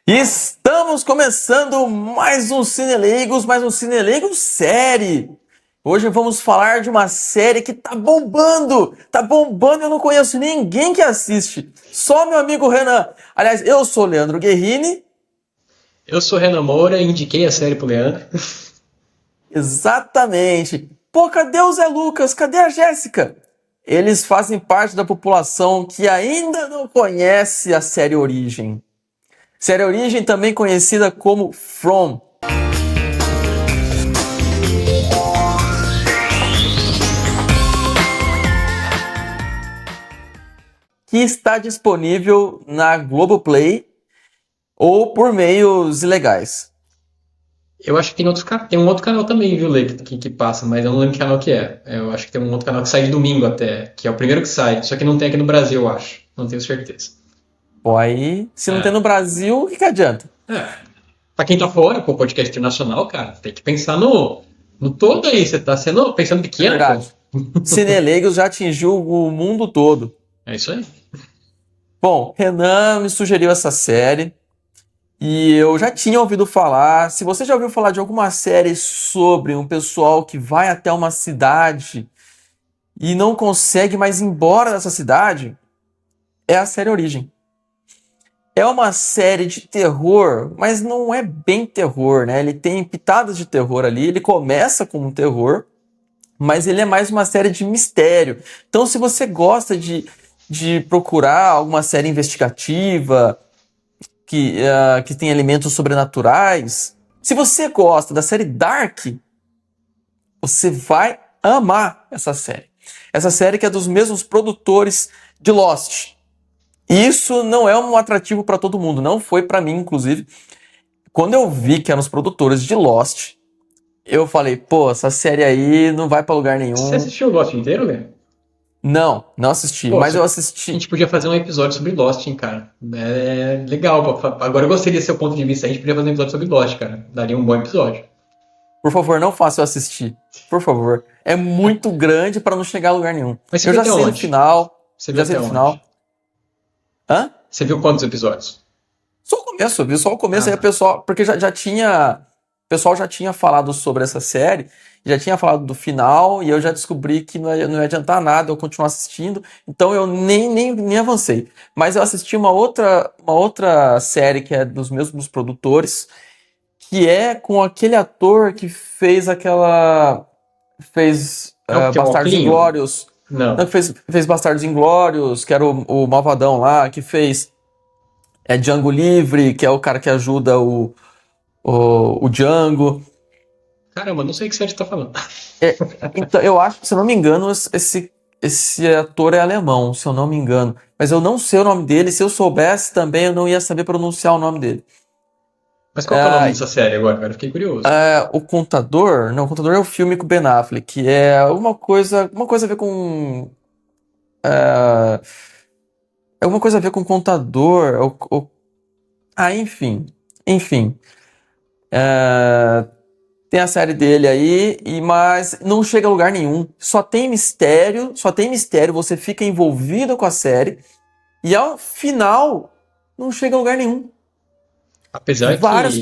Estamos começando mais um Cineleigos série. Hoje vamos falar de uma série que tá bombando, e eu não conheço ninguém que assiste, só meu amigo Renan. Aliás, eu sou o Leandro Guerrini. Eu sou Renan Moura e indiquei a série pro Leandro. Exatamente. Pô, cadê o Zé Lucas? Cadê a Jéssica? Eles fazem parte da população que ainda não conhece a série Origem. Série Origem, também conhecida como From. Que está disponível na Globoplay ou por meios ilegais. Eu acho que tem um outro canal também, viu, Lê, que passa, mas eu não lembro que canal que é. Eu acho que tem um outro canal que sai de domingo até, que é o primeiro que sai, só que não tem aqui no Brasil, eu acho. Não tenho certeza. Pô, aí, se não tem no É. Brasil, o que adianta? Pra quem tá fora, pô, podcast internacional, cara, tem que pensar no todo aí. Você tá pensando É pequeno, pô. verdade. Cineleigos já atingiu o mundo todo. É isso aí. Bom, Renan me sugeriu essa série e eu já tinha ouvido falar. Se você já ouviu falar de alguma série sobre um pessoal que vai até uma cidade e não consegue mais ir embora dessa cidade, é a série Origem. É uma série de terror, mas não é bem terror, né? Ele tem pitadas de terror ali, ele começa como um terror, mas ele é mais uma série de mistério. Então, se você gosta de procurar alguma série investigativa que tem elementos sobrenaturais, se você gosta da série Dark, você vai amar essa série. Essa série que é dos mesmos produtores de Lost. Isso não é um atrativo para todo mundo, não foi para mim, inclusive. Quando eu vi que eram os produtores de Lost, eu falei, pô, essa série aí não vai para lugar nenhum. Você assistiu o Lost inteiro, Lê? Não assisti, Pô, mas eu a assisti. gente podia fazer um episódio sobre Lost, hein, cara. É legal. Agora eu gostei desse seu ponto de vista. A gente podia fazer um episódio sobre Lost, cara. Daria um bom episódio. Por favor, não faça eu assistir. Por favor. É muito grande para não chegar a lugar nenhum. Mas você Eu viu já até sei do onde? final. Você viu Já sei até do onde? final. Hã? Você viu quantos episódios? Só o começo, eu vi só o começo Ah, aí o tá. pessoal. Porque já tinha. O pessoal já tinha falado sobre essa série, já tinha falado do final, e eu já descobri que não ia adiantar nada eu continuar assistindo, então eu nem avancei. Mas eu assisti uma outra série que é dos mesmos produtores, que é com aquele ator que fez aquela. Fez É o que é um Bastardos óculinho? Inglórios. Não, Não. que fez Bastardos Inglórios, que era o malvadão lá, que fez Django Livre, que é o cara que ajuda o Django. Caramba, não sei o que você tá falando. É, então, eu acho que, se eu não me engano, esse ator é alemão, se eu não me engano. Mas eu não sei o nome dele. Se eu soubesse também, eu não ia saber pronunciar o nome dele. Mas qual que é o nome dessa série agora, cara? Eu fiquei curioso. O Contador? Não, o Contador é o filme com o Ben Affleck, que é uma coisa a ver com. É, é alguma coisa a ver com Contador. Enfim. Enfim. Tem a série dele aí, mas não chega a lugar nenhum. Só tem mistério, você fica envolvido com a série, e ao final não chega a lugar nenhum. Apesar que. Várias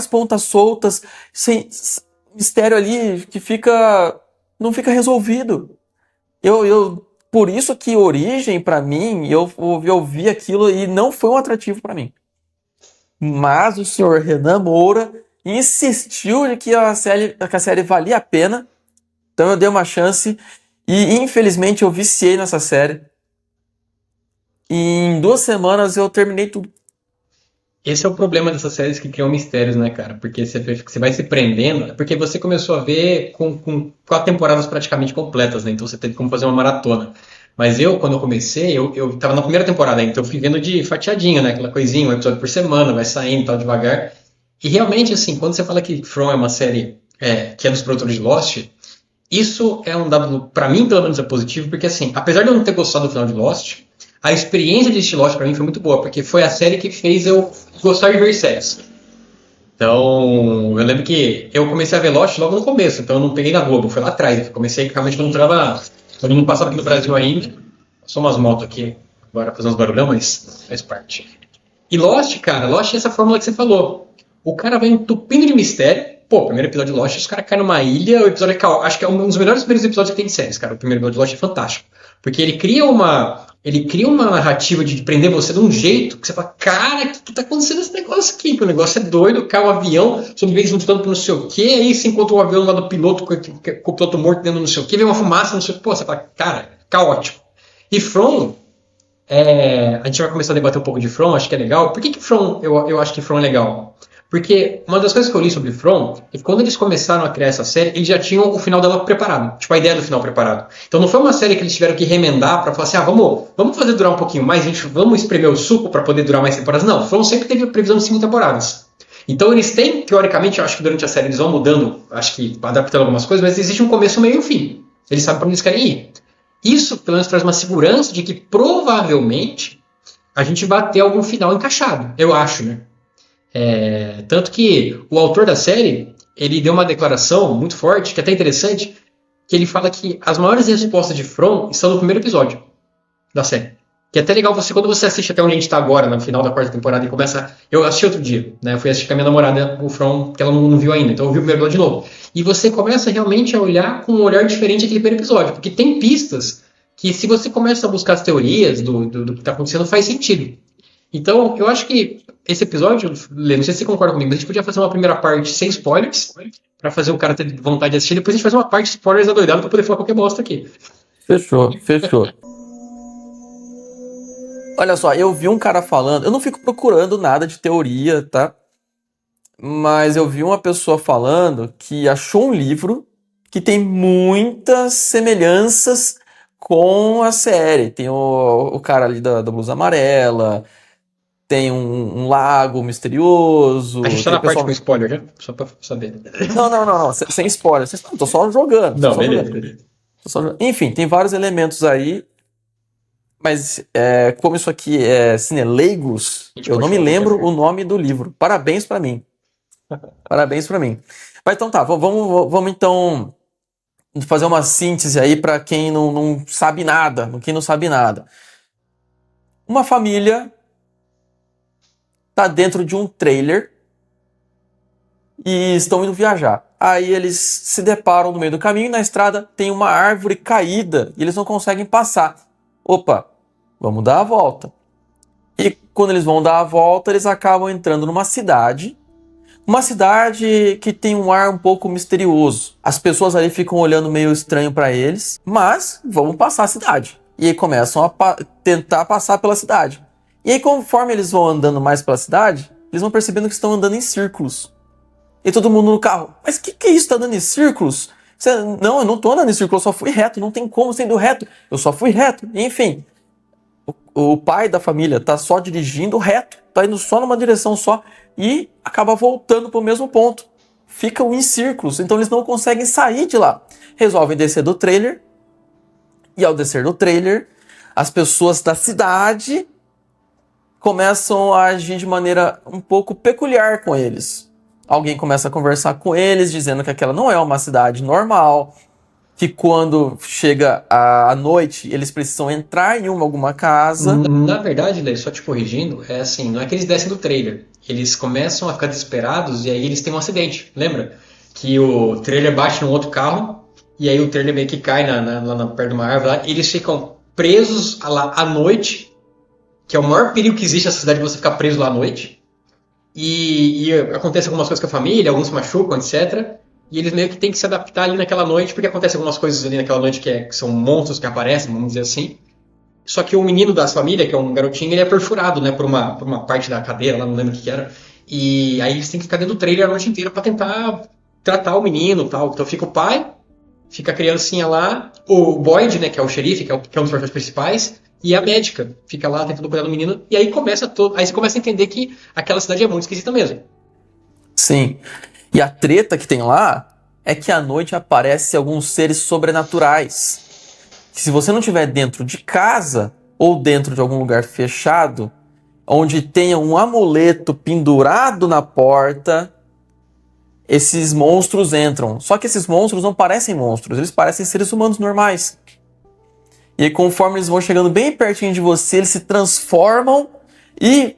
pontas soltas, sem mistério ali que não fica resolvido. Por isso que Origem, pra mim, eu vi aquilo e não foi um atrativo pra mim. Mas o senhor Renan Moura insistiu de que a série valia a pena, então eu dei uma chance e infelizmente eu viciei nessa série. E em 2 semanas eu terminei tudo. Esse é o problema dessas séries que criam mistérios, né, cara? Porque você vai se prendendo. Porque você começou a ver com 4 temporadas praticamente completas, né? Então você teve como fazer uma maratona. Mas quando eu comecei, eu tava na primeira temporada, então eu fui vendo de fatiadinho, né? Aquela coisinha, um episódio por semana, vai saindo e tal, devagar. E realmente, assim, quando você fala que From é uma série que é dos produtores de Lost, isso é um dado, pra mim, pelo menos, é positivo, porque, assim, apesar de eu não ter gostado do final de Lost, a experiência de assistir Lost pra mim foi muito boa, porque foi a série que fez eu gostar de ver séries. Então, eu lembro que eu comecei a ver Lost logo no começo, então eu não peguei na Globo, foi lá atrás. Eu comecei realmente quando não passava aqui no Brasil ainda. Só umas motos aqui, agora fazendo uns barulhão, mas faz parte. E Lost, cara, Lost é essa fórmula que você falou. O cara vai entupindo de mistério. Pô, primeiro episódio de Lost, os caras caem numa ilha, o episódio é acho que é um dos melhores primeiros episódios que tem de séries, cara. O primeiro episódio de Lost é fantástico. Porque ele cria uma narrativa de prender você de um jeito que você fala, cara, o que tá acontecendo nesse negócio aqui? Que o negócio é doido, cai um avião, sobrevive lutando por não sei o quê, aí você encontra um avião lá do piloto com o piloto morto dentro do não sei o quê, vem uma fumaça, não sei o quê. Pô, você fala, cara, caótico. E From, a gente vai começar a debater um pouco de From, acho que é legal. Por que From, eu acho que From é legal? Porque uma das coisas que eu li sobre From é que quando eles começaram a criar essa série, eles já tinham o final dela preparado. Tipo, a ideia do final preparado. Então não foi uma série que eles tiveram que remendar pra falar assim, vamos fazer durar um pouquinho mais, vamos espremer o suco pra poder durar mais temporadas. Não, From sempre teve a previsão de 5 temporadas. Então eles têm, teoricamente, eu acho que durante a série eles vão mudando, acho que adaptando algumas coisas, mas existe um começo, meio e um fim. Eles sabem pra onde eles querem ir. Isso, pelo menos, traz uma segurança de que provavelmente a gente vai ter algum final encaixado. Eu acho, né? Tanto que o autor da série, ele deu uma declaração muito forte, que é até interessante, que ele fala que as maiores respostas de From estão no primeiro episódio da série. Que é até legal quando você assiste até onde a gente está agora, no final da quarta temporada, e começa. Eu assisti outro dia, né? Eu fui assistir com a minha namorada o From, que ela não viu ainda, então eu vi o primeiro episódio de novo. E você começa realmente a olhar com um olhar diferente aquele primeiro episódio, porque tem pistas que, se você começa a buscar as teorias do que está acontecendo, faz sentido. Então, eu acho que esse episódio, Lê, não sei se você concorda comigo, mas a gente podia fazer uma primeira parte sem spoilers, pra fazer o cara ter vontade de assistir, depois a gente faz uma parte de spoilers adoidado pra poder falar qualquer bosta aqui. Fechou, fechou. Olha só, eu vi um cara falando, eu não fico procurando nada de teoria, tá? Mas eu vi uma pessoa falando que achou um livro que tem muitas semelhanças com a série. Tem o cara ali da blusa amarela, tem um lago A gente misterioso, tá tem na o parte com pessoal. spoiler já, só pra saber. Não, sem spoiler. Não, tô só jogando, tô Não, só beleza, jogando. beleza. Enfim, tem vários elementos aí, mas como isso aqui é cineleigos, A gente eu pode não me falar qualquer lembro o merda. nome do livro. Parabéns pra mim. Parabéns pra mim. Mas então tá, vamos então fazer uma síntese aí pra quem não sabe nada, quem não sabe nada. Uma família tá dentro de um trailer e estão indo viajar. Aí eles se deparam no meio do caminho e na estrada tem uma árvore caída e eles não conseguem passar. Opa, vamos dar a volta. E quando eles vão dar a volta, eles acabam entrando numa cidade. Uma cidade que tem um ar um pouco misterioso. As pessoas ali ficam olhando meio estranho para eles, mas vão passar a cidade. E aí começam a tentar passar pela cidade. E aí, conforme eles vão andando mais pela cidade, eles vão percebendo que estão andando em círculos. E todo mundo no carro, mas que é isso? Tá andando em círculos? Não, eu não tô andando em círculo, eu só fui reto, não tem como sendo reto. Eu só fui reto. Enfim, o pai da família tá só dirigindo reto, tá indo só numa direção só e acaba voltando pro mesmo ponto. Ficam em círculos, então eles não conseguem sair de lá. Resolvem descer do trailer e ao descer do trailer, as pessoas da cidade começam a agir de maneira um pouco peculiar com eles. Alguém começa a conversar com eles, dizendo que aquela não é uma cidade normal, que quando chega a noite eles precisam entrar em alguma casa. Na verdade, Lê, só te corrigindo, é assim, não é que eles descem do trailer. Eles começam a ficar desesperados e aí eles têm um acidente. Lembra? Que o trailer bate num outro carro e aí o trailer meio que cai lá perto de uma árvore lá, e eles ficam presos lá à noite, que é o maior perigo que existe nessa cidade, você ficar preso lá à noite. E acontece algumas coisas com a família, alguns se machucam, etc. E eles meio que têm que se adaptar ali naquela noite, porque acontece algumas coisas ali naquela noite que são monstros que aparecem, vamos dizer assim. Só que o menino da família, que é um garotinho, ele é perfurado, né, por uma parte da cadeira, lá não lembro o que era. E aí eles têm que ficar dentro do trailer a noite inteira pra tentar tratar o menino e tal. Então fica o pai, fica a criancinha lá, o Boyd, né, que é o xerife, que é um dos personagens principais, e a médica fica lá tentando cuidar do menino. E aí aí você começa a entender que aquela cidade é muito esquisita mesmo. Sim. E a treta que tem lá é que à noite aparecem alguns seres sobrenaturais. Que se você não estiver dentro de casa ou dentro de algum lugar fechado, onde tenha um amuleto pendurado na porta, esses monstros entram. Só que esses monstros não parecem monstros, eles parecem seres humanos normais. E aí, conforme eles vão chegando bem pertinho de você, eles se transformam e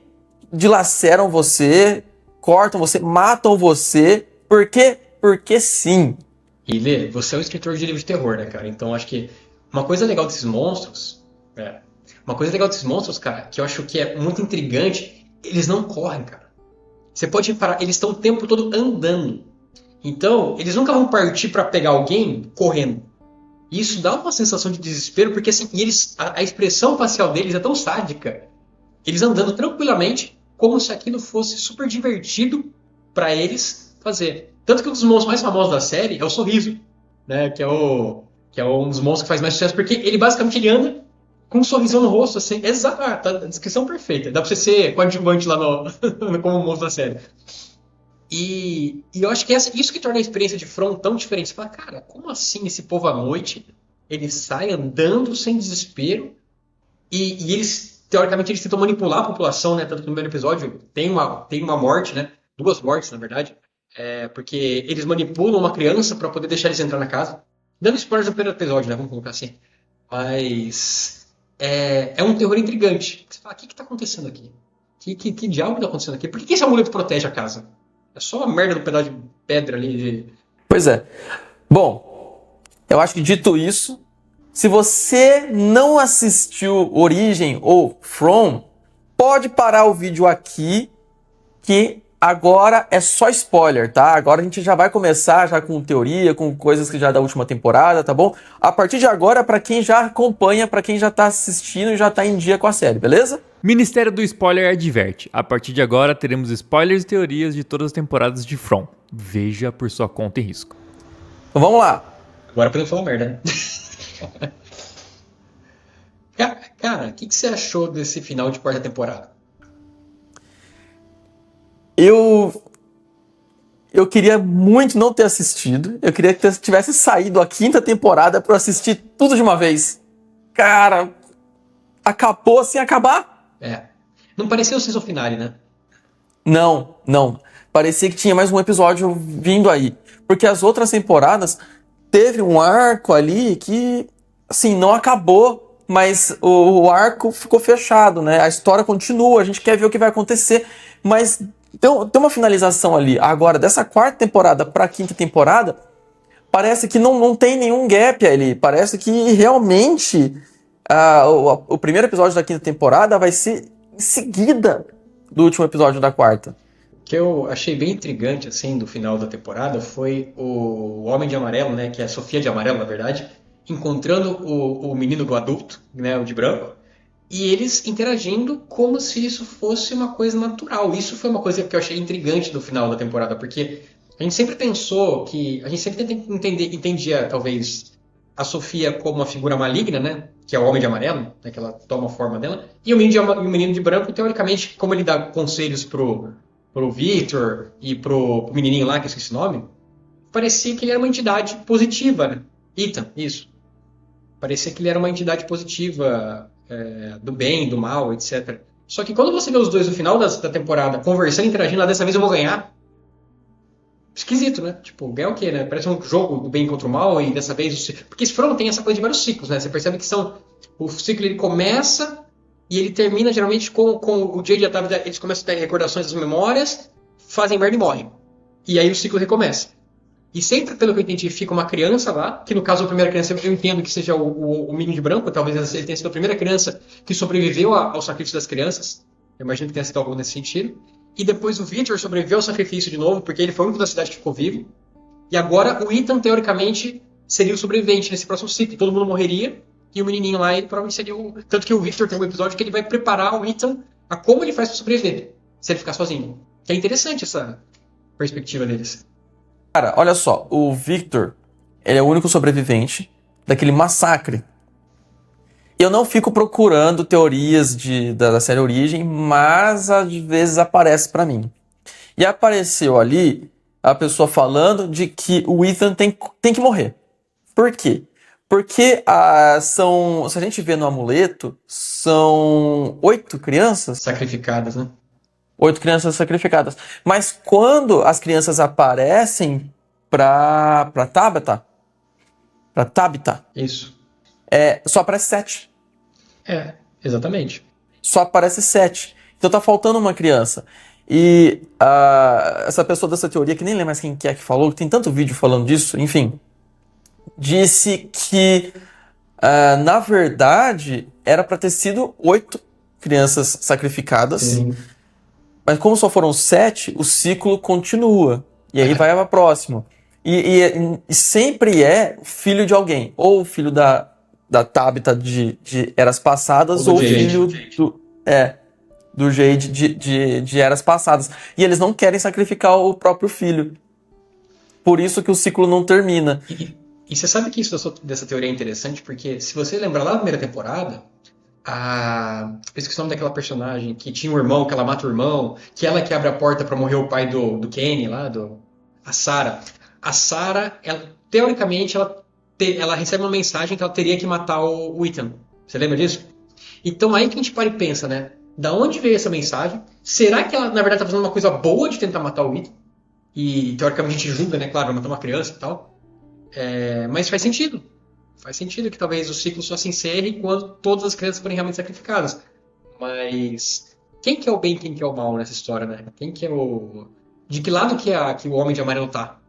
dilaceram você, cortam você, matam você. Por quê? Porque sim. E Lê, você é um escritor de livro de terror, né, cara? Então acho que uma coisa legal desses monstros. É, uma coisa legal desses monstros, cara, que eu acho que é muito intrigante, eles não correm, cara. Você pode reparar, eles estão o tempo todo andando. Então, eles nunca vão partir pra pegar alguém correndo. E isso dá uma sensação de desespero, porque assim, e eles, a expressão facial deles é tão sádica. Eles andando tranquilamente, como se aquilo fosse super divertido pra eles fazer. Tanto que um dos monstros mais famosos da série é o Sorriso, né? Que é um dos monstros que faz mais sucesso, porque ele basicamente ele anda com um sorrisão no rosto, assim. Exato, tá a descrição perfeita. Dá pra você ser coadjuvante lá no, como monstro da série. E eu acho que isso que torna a experiência de From tão diferente. Você fala, cara, como assim esse povo à noite, ele sai andando sem desespero e eles, teoricamente, eles tentam manipular a população, né? Tanto que no primeiro episódio tem uma morte, né? Duas mortes, na verdade. Porque eles manipulam uma criança para poder deixar eles entrar na casa. Dando spoilers do primeiro episódio, né? Vamos colocar assim. Mas é um terror intrigante. Você fala, o que está acontecendo aqui? Que diabo está acontecendo aqui? Por que esse amuleto protege a casa? É só uma merda do pedaço de pedra ali. Pois é. Bom, eu acho que dito isso, se você não assistiu Origem ou From, pode parar o vídeo aqui, que agora é só spoiler, tá? Agora a gente já vai começar já com teoria, com coisas que já da última temporada, tá bom? A partir de agora, para quem já acompanha, para quem já tá assistindo e já tá em dia com a série, beleza? Ministério do Spoiler adverte. A partir de agora teremos spoilers e teorias de todas as temporadas de From. Veja por sua conta e risco. Então vamos lá. Agora podemos falar merda, né? Cara, o que você achou desse final de quarta temporada? Eu queria muito não ter assistido. Eu queria que tivesse saído a quinta temporada para assistir tudo de uma vez. Cara, acabou sem acabar? Não pareceu o season finale, né? Não. Parecia que tinha mais um episódio vindo aí. Porque as outras temporadas teve um arco ali que, assim, não acabou, mas o arco ficou fechado, né? A história continua, a gente quer ver o que vai acontecer, mas tem uma finalização ali. Agora, dessa quarta temporada pra quinta temporada, parece que não tem nenhum gap ali. Parece que realmente o primeiro episódio da quinta temporada vai ser em seguida do último episódio da quarta. O que eu achei bem intrigante, assim, do final da temporada foi o Homem de Amarelo, né? Que é a Sofia de Amarelo, na verdade, encontrando o menino do adulto, né? O de branco, e eles interagindo como se isso fosse uma coisa natural. Isso foi uma coisa que eu achei intrigante do final da temporada, porque a gente sempre pensou que. A gente sempre entendia, talvez, a Sofia como uma figura maligna, né? Que é o Homem de Amarelo, né, que ela toma a forma dela. E o menino de branco, teoricamente, como ele dá conselhos pro Victor e pro menininho lá, que eu esqueci o nome, parecia que ele era uma entidade positiva, né? Ethan, isso. Parecia que ele era uma entidade positiva, do bem, do mal, etc. Só que quando você vê os dois no final da temporada conversando, interagindo, lá dessa vez eu vou ganhar. Esquisito, né? Tipo, ganhar o quê, né? Parece um jogo do bem contra o mal e dessa vez... Porque esse From tem essa coisa de vários ciclos, né? Você percebe que o ciclo ele começa e ele termina geralmente com o Jade e a Tabitha, eles começam a ter recordações das memórias, fazem merda e morrem. E aí o ciclo recomeça. E sempre, pelo que eu entendi, fica uma criança lá, que no caso a primeira criança, eu entendo que seja o menino de branco, talvez ele tenha sido a primeira criança que sobreviveu ao sacrifício das crianças. Eu imagino que tenha sido algo nesse sentido. E depois o Victor sobreviveu ao sacrifício de novo, porque ele foi o único da cidade que ficou vivo. E agora o Ethan, teoricamente, seria o sobrevivente nesse próximo ciclo. Todo mundo morreria, e o menininho lá, ele provavelmente seria o... Tanto que o Victor tem um episódio que ele vai preparar o Ethan a como ele faz para sobreviver, se ele ficar sozinho. Que é interessante essa perspectiva deles. Cara, olha só, o Victor, ele é o único sobrevivente daquele massacre. Eu não fico procurando teorias da série Origem, mas às vezes aparece pra mim. E apareceu ali a pessoa falando de que o Ethan tem que morrer. Por quê? Porque se a gente vê no amuleto, são 8 crianças. Sacrificadas, né? 8 crianças sacrificadas. Mas quando as crianças aparecem pra Tabitha, Isso. só aparece 7. Exatamente. Só aparece 7. Então tá faltando uma criança. E essa pessoa dessa teoria, que nem lembro mais quem que é que falou, que tem tanto vídeo falando disso, enfim, disse que, na verdade, era para ter sido 8 crianças sacrificadas, Sim. mas como só foram 7, o ciclo continua. E aí vai a próxima. E sempre é filho de alguém. Ou o filho da Tabitha de Eras Passadas, Ou ou do Jade. filho do Jade de Eras Passadas. E eles não querem sacrificar o próprio filho. Por isso que o ciclo não termina. E você sabe que isso dessa teoria é interessante, porque se você lembrar lá na primeira temporada, eu esqueci o nome daquela personagem que tinha um irmão, que ela mata o irmão, que ela que abre a porta pra morrer o pai do Kenny lá, a Sarah. A Sarah, teoricamente, ela recebe uma mensagem que ela teria que matar o Ethan. Você lembra disso? Então aí que a gente para e pensa, né? Da onde veio essa mensagem? Será que ela, na verdade, tá fazendo uma coisa boa de tentar matar o Ethan? E teoricamente a gente julga, né? Claro, matar uma criança e tal. Mas faz sentido. Faz sentido que talvez o ciclo só se encerre quando todas as crianças forem realmente sacrificadas. Mas quem que é o bem e quem que é o mal nessa história, né? Quem que é o... De que lado que o Homem de Amarelo tá?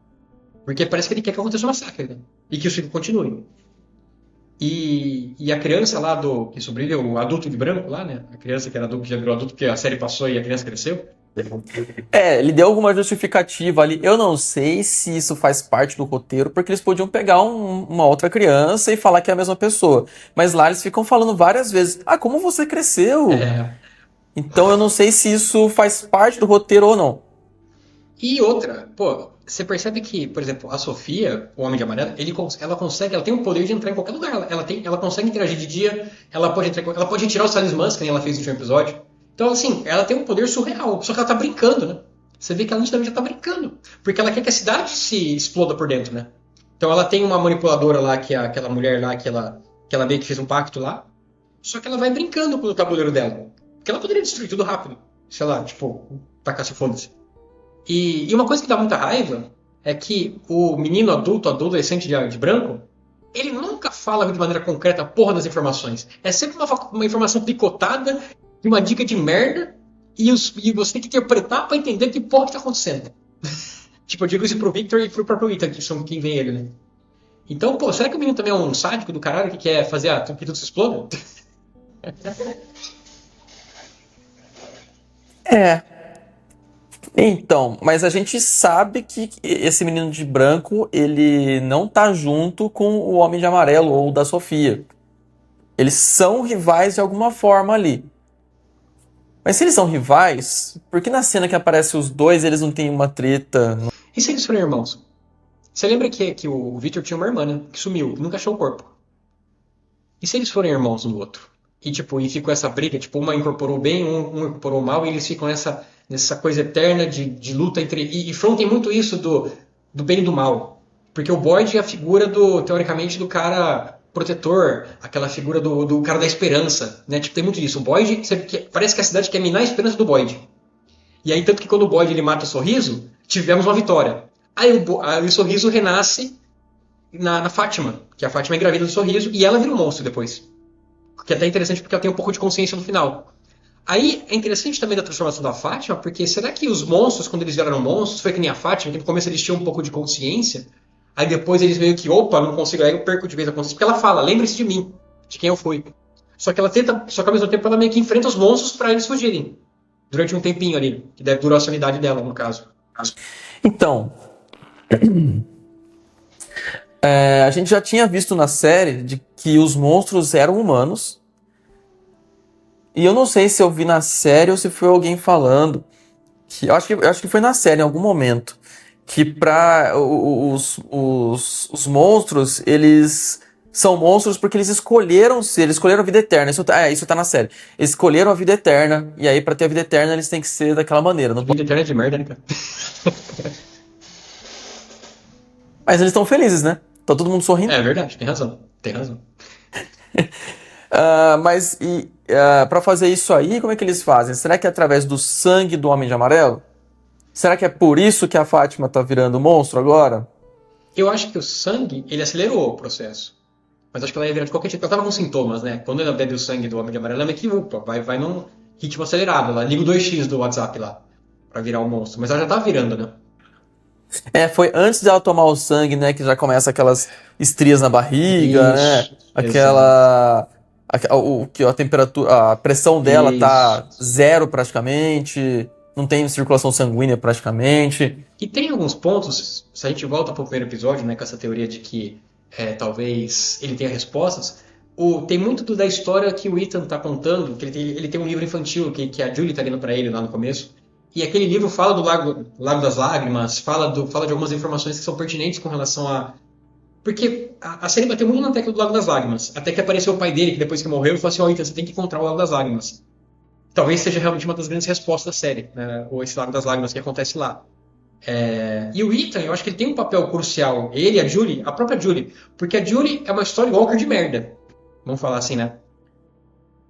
Porque parece que ele quer que aconteça um massacre, né? E que o ciclo continue. E a criança lá que sobrevive, o adulto de branco lá, né? A criança que era adulto, que já virou adulto porque a série passou e a criança cresceu. Ele deu alguma justificativa ali. Eu não sei se isso faz parte do roteiro, porque eles podiam pegar uma outra criança e falar que é a mesma pessoa. Mas lá eles ficam falando várias vezes: como você cresceu? Então eu não sei se isso faz parte do roteiro ou não. E outra, pô, você percebe que, por exemplo, a Sofia, o Homem de Amarelo, ela tem o poder de entrar em qualquer lugar. Ela consegue interagir de dia, ela pode retirar os talismãs, que nem ela fez no último episódio. Então, assim, ela tem um poder surreal, só que ela tá brincando, né? Você vê que ela nitidamente já tá brincando. Porque ela quer que a cidade se exploda por dentro, né? Então ela tem uma manipuladora lá, que é aquela mulher lá, que ela meio que fez um pacto lá. Só que ela vai brincando com o tabuleiro dela. Porque ela poderia destruir tudo rápido. Sei lá, tipo, tacar-se foda-se. E uma coisa que dá muita raiva é que o menino adolescente de branco, ele nunca fala de maneira concreta a porra das informações. É sempre uma informação picotada, uma dica de merda, e você tem que interpretar pra entender que porra que tá acontecendo. Tipo, eu digo isso pro Victor e pro próprio Ethan, que são quem vê ele, né? Então, pô, será que o menino também é um sádico do caralho que quer fazer que tudo se exploda? Então, mas a gente sabe que esse menino de branco, ele não tá junto com o Homem de Amarelo ou da Sofia. Eles são rivais de alguma forma ali. Mas se eles são rivais, por que na cena que aparece os dois eles não têm uma treta? E se eles forem irmãos? Você lembra que o Victor tinha uma irmã, né? Que sumiu, nunca achou o corpo. E se eles forem irmãos um do outro? E ficou essa briga, tipo, uma incorporou o bem, um incorporou o mal, e eles ficam nessa coisa eterna de luta entre... E From tem muito isso do bem e do mal. Porque o Boyd é a figura teoricamente, do cara protetor, aquela figura do cara da esperança, né? Tipo, tem muito disso. O Boyd, parece que a cidade quer minar a esperança do Boyd. E aí, tanto que quando o Boyd ele mata o Sorriso, tivemos uma vitória. Aí o Sorriso renasce na Fátima, que a Fátima é engravida do Sorriso, e ela vira um monstro depois. Que é até interessante porque ela tem um pouco de consciência no final. Aí é interessante também da transformação da Fátima, porque será que os monstros, quando eles viraram monstros, foi que nem a Fátima, que no começo eles tinham um pouco de consciência, aí depois eles meio que, opa, não consigo, aí eu perco de vez a consciência, porque ela fala, lembre-se de mim, de quem eu fui. Só que ao mesmo tempo ela meio que enfrenta os monstros para eles fugirem. Durante um tempinho ali, que deve durar a sanidade dela, no caso. Então, a gente já tinha visto na série de que os monstros eram humanos. E eu não sei se eu vi na série ou se foi alguém falando. Eu acho que foi na série em algum momento. Que os monstros, eles são monstros porque eles escolheram a vida eterna. Isso tá na série. Eles escolheram a vida eterna. E aí, pra ter a vida eterna, eles têm que ser daquela maneira. Vida eterna é de merda, né, cara? Mas eles estão felizes, né? Tá todo mundo sorrindo. É verdade, tem razão. Tem razão. Mas para fazer isso aí, como é que eles fazem? Será que é através do sangue do Homem de Amarelo? Será que é por isso que a Fátima tá virando monstro agora? Eu acho que o sangue, ele acelerou o processo. Mas acho que ela ia virar de qualquer jeito. Ela tava com sintomas, né? Quando ela bebe o sangue do Homem de Amarelo, ela meio que upa, vai ritmo acelerado. Ela liga o 2x do WhatsApp lá pra virar o monstro. Mas ela já tá virando, né? Foi antes dela tomar o sangue, né? Que já começa aquelas estrias na barriga, né? Isso, exato. Aquela. Que a temperatura, a pressão dela tá Isso. zero praticamente, não tem circulação sanguínea praticamente. E tem alguns pontos, se a gente volta pro primeiro episódio, né, com essa teoria de que talvez ele tenha respostas, tem muito da história que o Ethan tá contando, que ele tem um livro infantil que a Julie tá lendo pra ele lá no começo, e aquele livro fala do Lago das Lágrimas, fala de algumas informações que são pertinentes com relação a... Porque a série bateu muito na tecla do Lago das Lágrimas, até que apareceu o pai dele, que depois que morreu, ele falou assim, ó, Ethan, você tem que encontrar o Lago das Lágrimas. Talvez seja realmente uma das grandes respostas da série, né, ou esse Lago das Lágrimas que acontece lá. E o Ethan, eu acho que ele tem um papel crucial. Ele, a Julie, a própria Julie. Porque a Julie é uma story walker de merda. Vamos falar assim, né?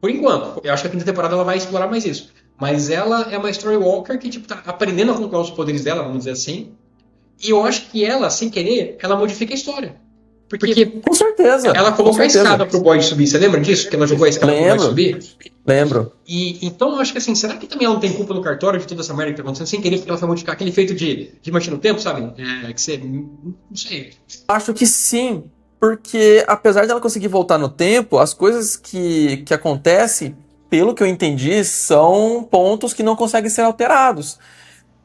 Por enquanto. Eu acho que a quinta temporada ela vai explorar mais isso. Mas ela é uma story walker que, tipo, tá aprendendo a controlar os poderes dela, vamos dizer assim. E eu acho que ela, sem querer, ela modifica a história. Porque Com certeza, ela com colocou a certeza. escada pro boy subir. Você lembra disso? Que ela jogou a escada pro boy Lembro, subir? lembro. E então eu acho que assim, será que também ela não tem culpa no cartório de toda essa merda que tá acontecendo sem querer, porque ela foi modificar aquele feito de marcha no tempo, sabe? Que você. Não sei. Acho que sim, porque apesar dela conseguir voltar no tempo, as coisas que acontecem, pelo que eu entendi, são pontos que não conseguem ser alterados.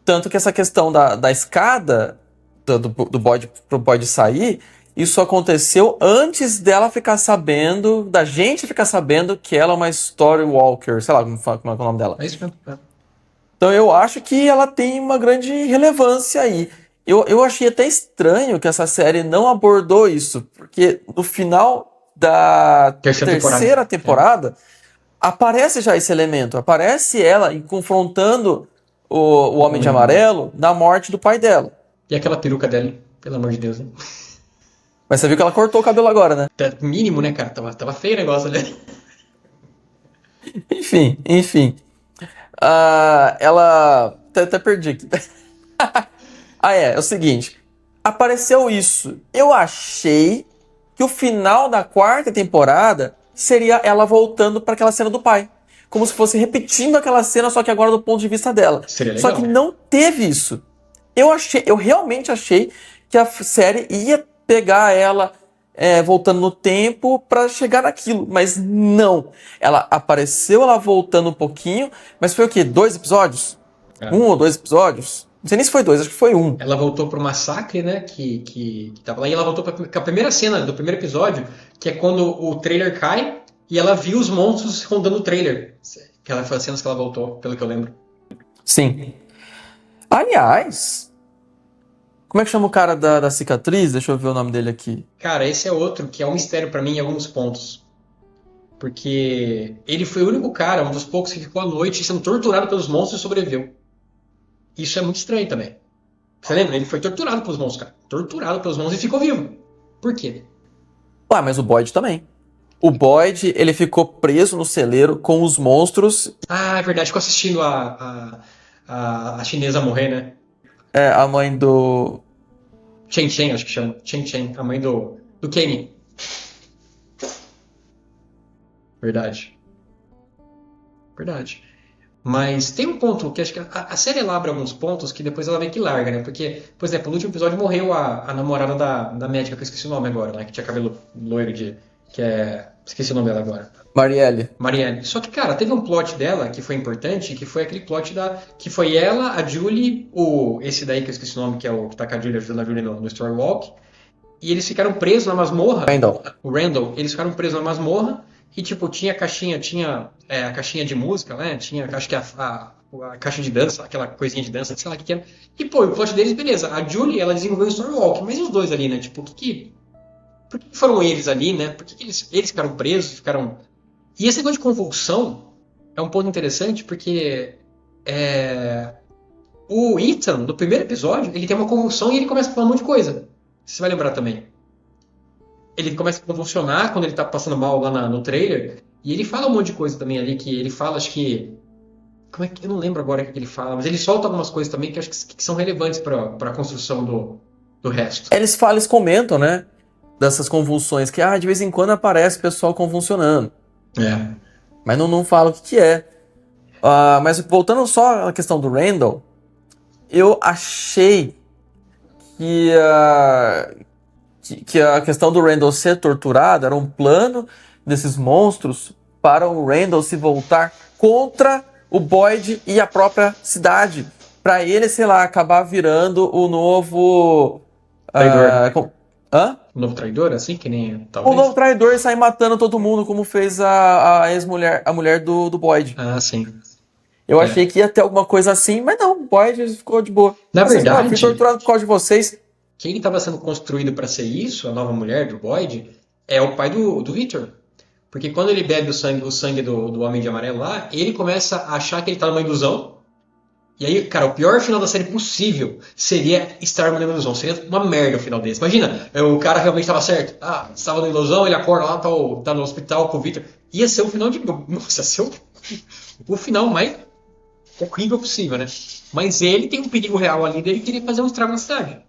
Tanto que essa questão da escada, do Boyd, pro Boyd sair, isso aconteceu antes dela ficar sabendo, da gente ficar sabendo que ela é uma Story Walker, sei lá como é o nome dela. É isso mesmo. Então eu acho que ela tem uma grande relevância aí. Eu achei até estranho que essa série não abordou isso, porque no final da Terceira temporada. terceira temporada aparece já esse elemento, aparece ela confrontando o Homem de Amarelo na morte do pai dela. E aquela peruca dela, hein? Pelo amor de Deus, né? Mas você viu que ela cortou o cabelo agora, né? Mínimo, né, cara? Tava feio o negócio ali. Enfim. Ela. Até perdi aqui. É o seguinte. Apareceu isso. Eu achei que o final da quarta temporada seria ela voltando para aquela cena do pai. Como se fosse repetindo aquela cena, só que agora do ponto de vista dela. Seria Só legal. que não teve isso. Eu realmente achei que a série ia pegar ela voltando no tempo pra chegar naquilo, mas não. Ela apareceu, ela voltando um pouquinho, mas foi o quê? 2 episódios? É. 1 ou 2 episódios? Não sei nem se foi 2, acho que foi 1. Ela voltou pro massacre, né? Que tava lá. E ela voltou pra a primeira cena do primeiro episódio, que é quando o trailer cai e ela viu os monstros rondando o trailer. Que ela foi as cenas que ela voltou, pelo que eu lembro. Sim. Aliás, como é que chama o cara da cicatriz? Deixa eu ver o nome dele aqui. Cara, esse é outro que é um mistério pra mim em alguns pontos. Porque ele foi o único cara, um dos poucos que ficou à noite sendo torturado pelos monstros e sobreviveu. Isso é muito estranho também. Você lembra? Ele foi torturado pelos monstros, cara. Torturado pelos monstros e ficou vivo. Por quê? Ué, mas o Boyd também. O Boyd, ele ficou preso no celeiro com os monstros. Ah, é verdade. Ficou assistindo a chinesa morrer, né? A mãe do... Chen Chen, acho que chama. Chen Chen, a mãe do Kenny. Verdade. Verdade. Mas tem um ponto que acho que a série ela abre alguns pontos que depois ela vem que larga, né? Porque, por exemplo, no último episódio morreu a namorada da médica, que eu esqueci o nome agora, né? Que tinha cabelo loiro que é... Esqueci o nome dela agora. Marielle. Marianne. Só que, cara, teve um plot dela que foi importante, que foi aquele plot que foi ela, a Julie, esse daí que eu esqueci o nome, que é o que tá com a Julie, ajudando a Julie no Story Walk. E eles ficaram presos na masmorra. Randall. O Randall, eles ficaram presos na masmorra. E, tipo, tinha a caixinha de música, né? Tinha, acho que a caixa de dança, aquela coisinha de dança, sei lá o que era. E, pô, o plot deles, beleza. A Julie, ela desenvolveu o Story Walk, mas e os dois ali, né? Tipo, por que foram eles ali, né? Por que eles ficaram presos, ficaram... E esse negócio de convulsão é um ponto interessante, porque o Ethan, no primeiro episódio, ele tem uma convulsão e ele começa a falar um monte de coisa. Você vai lembrar também. Ele começa a convulsionar quando ele tá passando mal lá no trailer. E ele fala um monte de coisa também ali, que ele fala, acho que... Como é que... Eu não lembro agora o que ele fala, mas ele solta algumas coisas também que acho que são relevantes pra construção do resto. Eles comentam, né? Dessas convulsões, que de vez em quando aparece o pessoal convulsionando. É. Mas não fala o que é. Mas voltando só à questão do Randall, eu achei que, que a questão do Randall ser torturado era um plano desses monstros para o Randall se voltar contra o Boyd e a própria cidade. Para ele, sei lá, acabar virando o novo. Traidor. Hã? Um novo traidor, assim, que nem O talvez? novo traidor e sair matando todo mundo, como fez a ex-mulher, a mulher do Boyd. Ah, sim. Eu É. achei que ia ter alguma coisa assim, mas não, o Boyd ficou de boa. Na Vocês falam, fui verdade, torturado por causa de vocês. quem estava sendo construído para ser isso, a nova mulher do Boyd, é o pai do Victor. Porque quando ele bebe o sangue do Homem de Amarelo lá, ele começa a achar que ele tá numa ilusão. E aí, cara, o pior final da série possível seria estar numa ilusão. Seria uma merda o final desse. Imagina, o cara realmente estava certo. Ah, estava numa ilusão, ele acorda lá, tá no hospital com o Victor. Ia ser o final de. Nossa, ia ser o final mais horrível possível, né? Mas ele tem um perigo real ali dele querer fazer um estrago na cidade.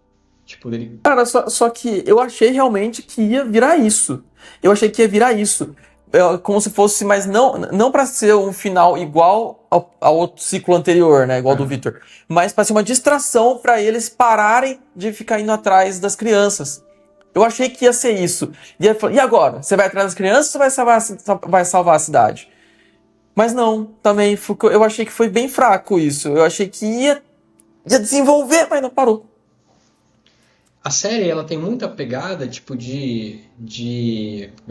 Tipo, dele. Cara, só que eu achei realmente que ia virar isso. Eu achei que ia virar isso. Como se fosse, mas não para ser um final igual ao outro ciclo anterior, né? Igual do Victor. Mas para ser uma distração para eles pararem de ficar indo atrás das crianças. Eu achei que ia ser isso. E agora? Você vai atrás das crianças ou vai salvar a cidade? Mas não, também eu achei que foi bem fraco isso. Eu achei que ia desenvolver, mas não parou. A série, ela tem muita pegada, tipo, como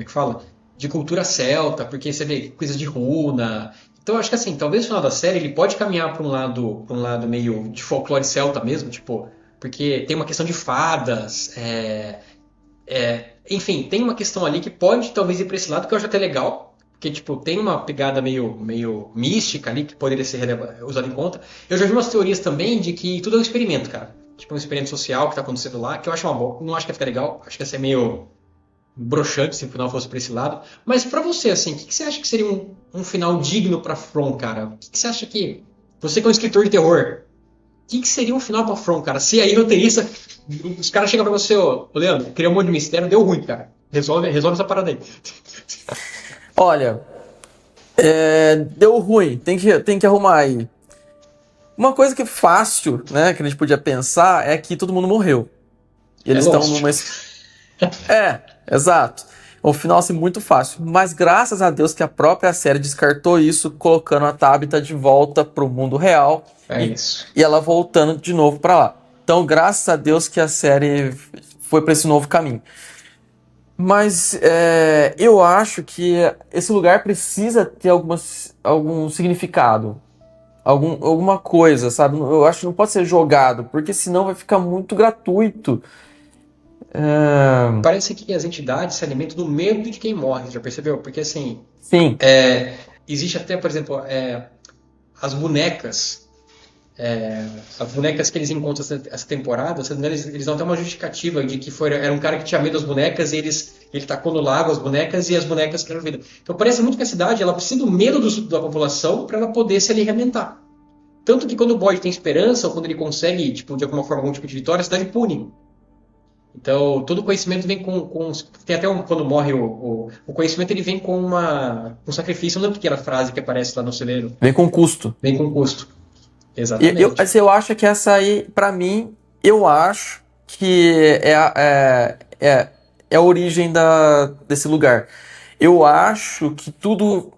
é que fala? De cultura celta, porque você vê coisas de runa. Então, eu acho que assim, talvez o final da série ele pode caminhar para um lado meio de folclore celta mesmo, tipo, porque tem uma questão de fadas, enfim, tem uma questão ali que pode talvez ir para esse lado, que eu acho até legal, porque, tipo, tem uma pegada meio mística ali que poderia ser usada em conta. Eu já vi umas teorias também de que tudo é um experimento, cara. Tipo, um experimento social que tá acontecendo lá, que eu acho uma boa. Não acho que ia ficar legal, acho que ia ser meio broxante se o final fosse pra esse lado. Mas pra você, assim, o que você acha que seria um final digno pra From, cara? O que você acha que. Você que é um escritor de terror, o que seria um final pra From, cara? Se aí roteirista, os caras chegam pra você, ô Leandro, criou um monte de mistério, deu ruim, cara. Resolve essa parada aí. Olha, deu ruim, tem que arrumar aí. Uma coisa que é fácil, né, que a gente podia pensar é que todo mundo morreu. E eles estão Lost. numa. Exato. O final assim muito fácil. Mas graças a Deus que a própria série descartou isso, colocando a Tabitha de volta pro mundo real É isso. e ela voltando de novo pra lá. Então, graças a Deus que a série foi pra esse novo caminho. Mas eu acho que esse lugar precisa ter algum significado. Alguma coisa, sabe? Eu acho que não pode ser jogado, porque senão vai ficar muito gratuito. Parece que as entidades se alimentam do medo de quem morre, já percebeu? Porque assim, Sim, existe até, por exemplo, as bonecas. As bonecas que eles encontram essa temporada, eles dão até uma justificativa de que era um cara que tinha medo das bonecas e ele tacou no lago as bonecas e as bonecas criaram vida. Então parece muito que a cidade ela precisa do medo da população para ela poder se alimentar. Tanto que quando o Boyd tem esperança ou quando ele consegue, tipo, de alguma forma, algum tipo de vitória, a cidade pune. Então, todo conhecimento vem tem até quando morre o conhecimento, ele vem com um sacrifício. Eu não lembro o que era a frase que aparece lá no celeiro. vem com custo. Vem com custo. E Exatamente. eu acho que essa aí, pra mim, eu acho que é a origem desse lugar. Eu acho que tudo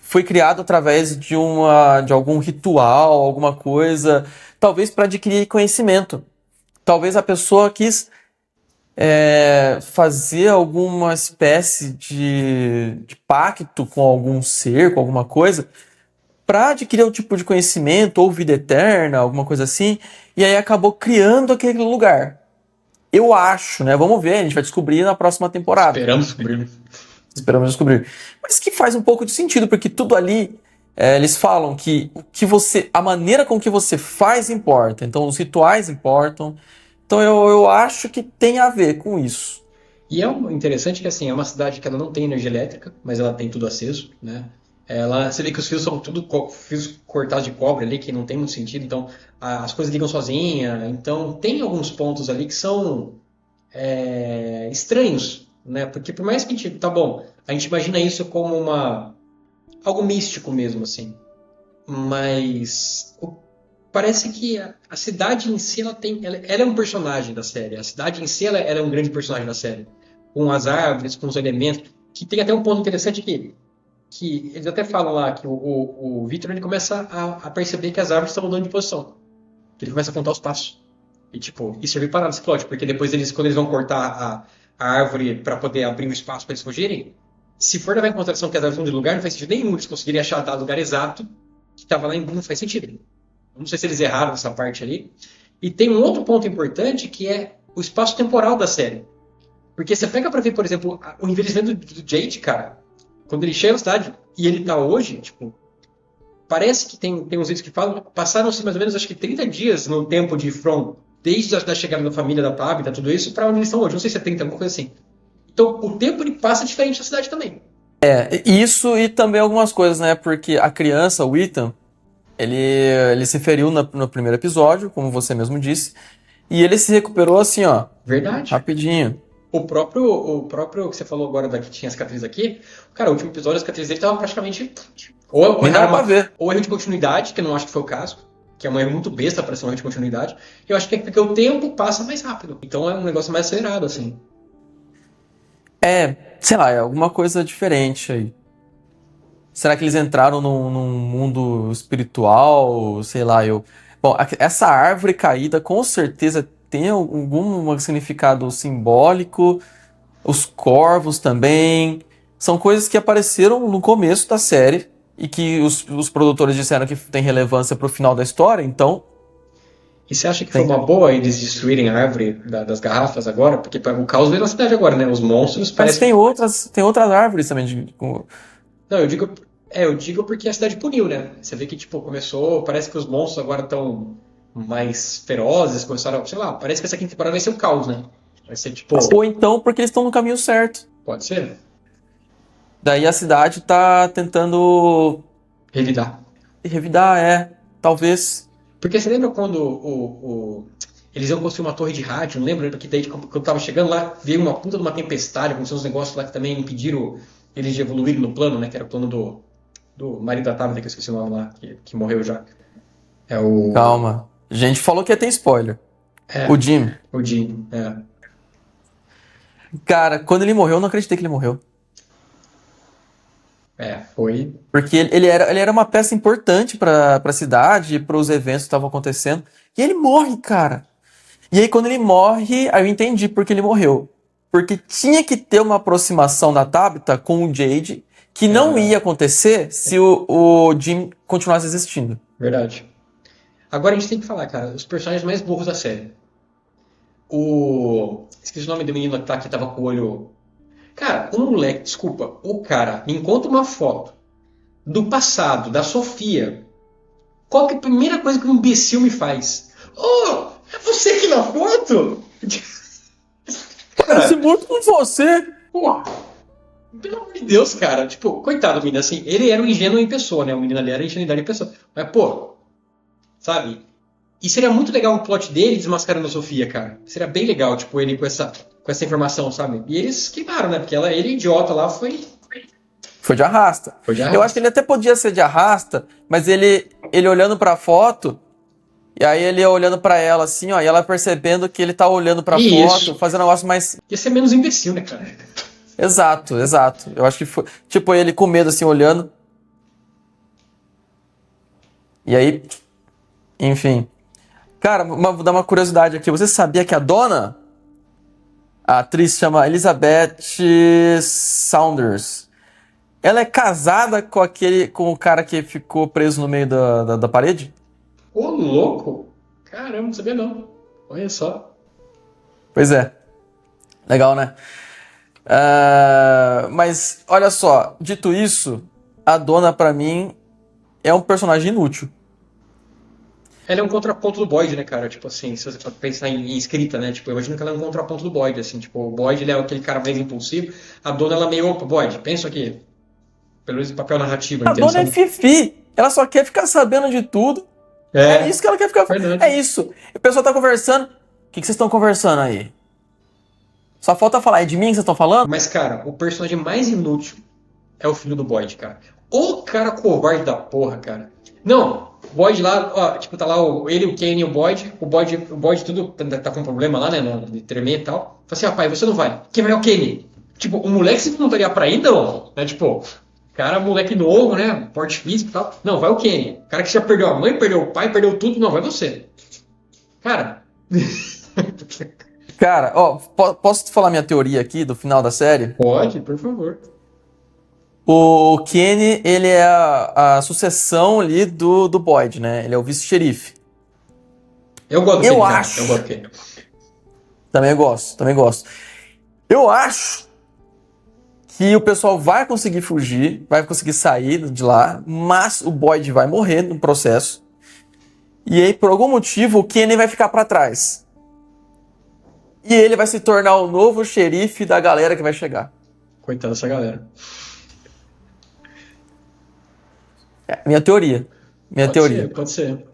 foi criado através de algum ritual, alguma coisa, talvez para adquirir conhecimento. Talvez a pessoa quis fazer alguma espécie de pacto com algum ser, com alguma coisa, para adquirir um tipo de conhecimento ou vida eterna, alguma coisa assim, e aí acabou criando aquele lugar. Eu acho, né? Vamos ver, a gente vai descobrir na próxima temporada. Esperamos descobrir. Esperamos descobrir. Mas que faz um pouco de sentido, porque tudo ali, eles falam que a maneira com que você faz importa. Então, os rituais importam. Então, eu acho que tem a ver com isso. E interessante que assim, é uma cidade que ela não tem energia elétrica, mas ela tem tudo aceso, né? Você vê que os fios são tudo fios cortados de cobre ali, que não tem muito sentido, então as coisas ligam sozinha. Então tem alguns pontos ali que são estranhos, né? Porque por mais que a gente imagina isso como algo místico mesmo, assim. mas parece que a cidade em si ela é um personagem da série. A cidade em si ela é um grande personagem da série, com as árvores, com os elementos. Que tem até um ponto interessante aqui, que eles até falam lá que o Victor ele começa a perceber que as árvores estão mudando de posição. Que ele começa a contar os passos. E tipo, isso é bem parado esse plot, porque depois quando eles vão cortar a árvore para poder abrir um espaço para eles fugirem, se for levar em consideração que as árvores estão de lugar, não faz sentido nenhum eles conseguirem achar o lugar exato que estava lá, não faz sentido. Não sei se eles erraram nessa parte ali. E tem um outro ponto importante que é o espaço temporal da série. Porque você pega pra ver, por exemplo, o envelhecimento do Jade, cara, quando ele chega na cidade e ele tá hoje, tipo, parece que tem uns vídeos que falam, passaram-se mais ou menos, acho que 30 dias no tempo de From, desde a chegada da família da Tabitha, tudo isso, pra onde eles estão hoje. Não sei se é 30, alguma coisa assim. Então, o tempo ele passa diferente na cidade também. Isso e também algumas coisas, né? Porque a criança, o Ethan, ele se feriu no primeiro episódio, como você mesmo disse, e ele se recuperou assim, ó, Verdade. rapidinho. O próprio que você falou agora que tinha cicatriz aqui, cara, o último episódio a cicatriz dele tava praticamente ou Nem dá pra ver. ou erro de continuidade, que eu não acho que foi o caso, que é um erro muito besta para ser um erro de continuidade. Eu acho que é porque o tempo passa mais rápido. Então é um negócio mais acelerado, assim. Sei lá, é alguma coisa diferente aí. Será que eles entraram num mundo espiritual? Sei lá, eu. Bom, essa árvore caída com certeza tem algum significado simbólico. Os corvos também. São coisas que apareceram no começo da série e que os produtores disseram que tem relevância pro final da história, então. E você acha que foi uma boa eles destruírem a árvore das garrafas agora? Porque o caos veio na cidade agora, né? Os monstros Mas parecem. tem outras árvores também. Não, eu digo porque a cidade puniu, né? Você vê que, tipo, começou. Parece que os monstros agora estão mais ferozes, começaram, sei lá, parece que essa quinta temporada vai ser o caos, né? Vai ser tipo. Ou então porque eles estão no caminho certo. Pode ser? Daí a cidade tá tentando Revidar. revidar, talvez. Porque você lembra quando eles iam construir uma torre de rádio, não lembra? Que daí, quando tava chegando lá, veio uma puta de uma tempestade, aconteceu uns negócios lá que também impediram eles de evoluírem no plano, né? Que era o plano do marido da Tabitha, que eu esqueci o nome lá, que morreu já. É o. Calma. A gente falou que ia ter spoiler. É, O Jim. o Jim. É. Cara, quando ele morreu, eu não acreditei que ele morreu. Foi. Porque ele era uma peça importante pra cidade, pros eventos que estavam acontecendo. E ele morre, cara. E aí, quando ele morre, aí eu entendi por que ele morreu. Porque tinha que ter uma aproximação da Tabitha com o Jade, que não ia acontecer se o Jim continuasse existindo. Verdade. Agora a gente tem que falar, cara, os personagens mais burros da série. Esqueci o nome do menino que tava com o olho. Cara, o moleque, desculpa, o cara me encontra uma foto do passado, da Sofia. Qual que é a primeira coisa que um imbecil me faz? Oh, é você aqui na foto? Parece muito com você. Pô, pelo amor de Deus, cara. Tipo, coitado do menino, assim, ele era um ingênuo em pessoa, né? O menino ali era ingenuidade em pessoa. Mas, pô, sabe? E seria muito legal o plot dele desmascarando a Sofia, cara. Seria bem legal, tipo, ele com essa informação, sabe? E eles queimaram, né? Porque ele, idiota lá, foi Foi de arrasta. de arrasta. Eu acho que ele até podia ser de arrasta, mas ele olhando pra foto, e aí ele olhando pra ela assim, ó, e ela percebendo que ele tá olhando pra Isso. foto, fazendo um negócio mais. Ia ser menos imbecil, né, cara? Exato. Eu acho que foi. Tipo, ele com medo assim, olhando. E aí. Enfim. Cara, vou dar uma curiosidade aqui. Você sabia que a dona, a atriz chama Elizabeth Saunders, ela é casada com o cara que ficou preso no meio da parede? Ô, louco! Caramba, não sabia não. Olha só. Pois é. Legal, né? Mas, olha só. Dito isso, a dona, pra mim, é um personagem inútil. Ela é um contraponto do Boyd, né, cara? Tipo assim, se você for pensar em escrita, né? Tipo, eu imagino que ela é um contraponto do Boyd, assim. Tipo, o Boyd, ele é aquele cara mais impulsivo. A dona, ela é meio, opa, Boyd, pensa aqui. Pelo menos papel narrativo, A dona é intenção. fifi. Ela só quer ficar sabendo de tudo. É isso que ela quer ficar. Verdade. É isso. O pessoal tá conversando. O que vocês estão conversando aí? Só falta falar. É de mim que vocês estão falando? Mas, cara, o personagem mais inútil é o filho do Boyd, cara. O cara covarde da porra, cara. Não, o Boyd lá, ó, tipo, tá lá ele, o Kenny e o Boyd tudo tá com problema lá, né, de tremer e tal. Fala assim, rapaz, você não vai. Quem vai é o Kenny. Tipo, o moleque se voluntaria pra ir, não. Né, tipo, cara, moleque novo, né, porte físico e tal. Não, vai o Kenny. O cara que já perdeu a mãe, perdeu o pai, perdeu tudo, não, vai você. Cara, Cara, ó, posso falar minha teoria aqui do final da série? pode, por favor. O Kenny, ele é a sucessão ali do Boyd, né? Ele é o vice-xerife. Eu gosto do Eu Kenny, cara. acho. Eu gosto do Kenny. Também gosto, também gosto. Eu acho que o pessoal vai conseguir fugir, vai conseguir sair de lá, mas o Boyd vai morrer no processo. E aí, por algum motivo, o Kenny vai ficar pra trás. E ele vai se tornar o novo xerife da galera que vai chegar. Coitado dessa galera. É, minha teoria. Minha teoria. Pode ser.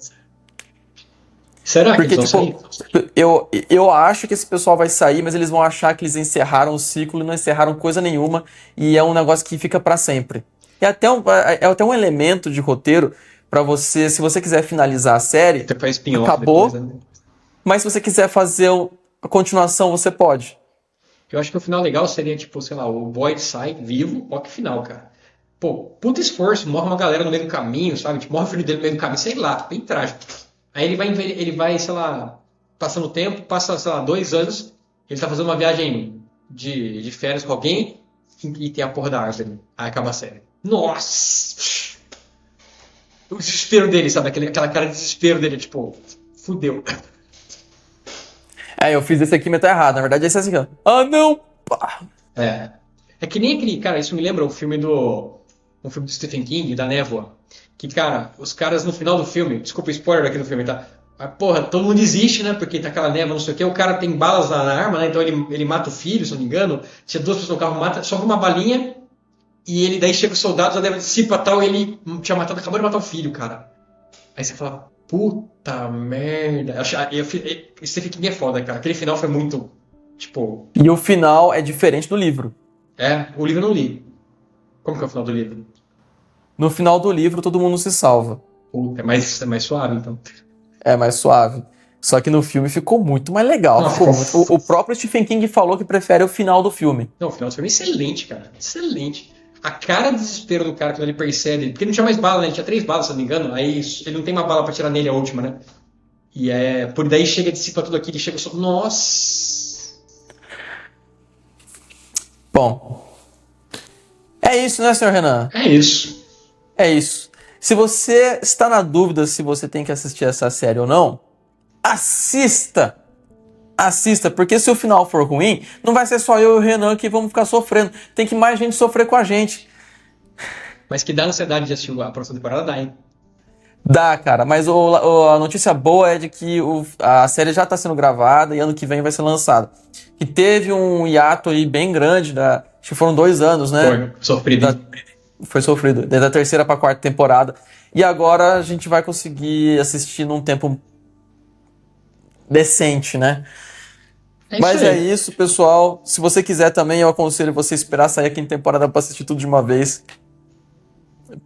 Será que Porque, eles vão tipo, sair? eu acho que esse pessoal vai sair, mas eles vão achar que eles encerraram o ciclo e não encerraram coisa nenhuma, e é um negócio que fica pra sempre. É até um elemento de roteiro pra você, se você quiser finalizar a série, Até faz spin-off acabou, depois, né? mas se você quiser fazer a continuação, você pode. Eu acho que o final legal seria, tipo, sei lá, o Boyd sai vivo, ó que final, cara. Pô, puta esforço, morre uma galera no meio do caminho, sabe? Tipo, morre o filho dele no meio do caminho, sei lá, bem trágico. Aí ele vai, sei lá, passando o tempo, passa, sei lá, 2 anos, ele tá fazendo uma viagem de férias com alguém e tem a porra da árvore. Aí acaba a série. Nossa! O desespero dele, sabe? Aquela cara de desespero dele, tipo, fudeu. É, eu fiz esse aqui, mas tá errado. Na verdade, esse é assim, ó. Ah, não! Pá. É. É que nem aquele, cara, isso me lembra um filme do Stephen King, da Névoa. Que, cara, os caras no final do filme, desculpa o spoiler aqui do filme, tá? Mas, porra, todo mundo desiste, né? Porque tá aquela névoa, não sei o quê. O cara tem balas na arma, né? Então ele mata o filho, se não me engano. Tinha 2 pessoas no carro, mata, sobra uma balinha. E ele daí chega os soldados, a névoa dissipa e tal. E ele tinha matado, acabou de matar o filho, cara. Aí você fala, puta merda. Stephen King é foda, cara. Aquele final foi muito, tipo. E o final é diferente do livro. O livro eu não li. Como que é o final do livro? No final do livro, todo mundo se salva. É mais suave, então. É mais suave. Só que no filme ficou muito mais legal. Nossa. O próprio Stephen King falou que prefere o final do filme. Não, o final do filme é excelente, cara. Excelente. A cara de desespero do cara quando ele percebe. Porque não tinha mais bala, né? Ele tinha 3 balas, se eu não me engano. Aí ele não tem uma bala pra tirar nele, a última, né? E por daí chega, dissipa tudo aquilo e chega só. Nossa! Bom, é isso, né, senhor Renan? É isso. É isso. Se você está na dúvida se você tem que assistir essa série ou não, assista! Assista, porque se o final for ruim, não vai ser só eu e o Renan que vamos ficar sofrendo. Tem que mais gente sofrer com a gente. Mas que dá ansiedade de assistir a próxima temporada, dá, hein? Dá, cara, mas a notícia boa é de que a série já está sendo gravada e ano que vem vai ser lançada. E teve um hiato aí bem grande, acho que foram 2 anos, né? Foi, sofrido. Foi sofrido, desde a terceira para a 4ª temporada. E agora a gente vai conseguir assistir num tempo decente, né? Mas é isso, pessoal. Se você quiser também, eu aconselho você esperar sair a 5ª temporada para assistir tudo de uma vez.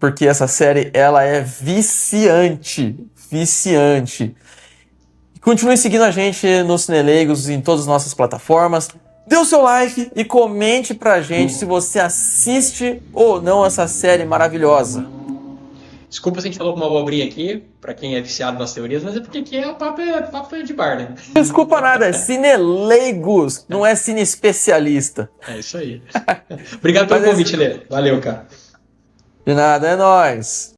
Porque essa série, ela é viciante. Viciante. Continue seguindo a gente no Cineleigos em todas as nossas plataformas. Dê o seu like e comente pra gente se você assiste ou não essa série maravilhosa. Desculpa se a gente falou uma abobrinha aqui, pra quem é viciado nas teorias, mas é porque aqui o papo é de bar, né? Desculpa nada, é Cineleigos, não é cine especialista. É isso aí. Obrigado pelo convite, Lê. Valeu, cara. De nada, é nóis.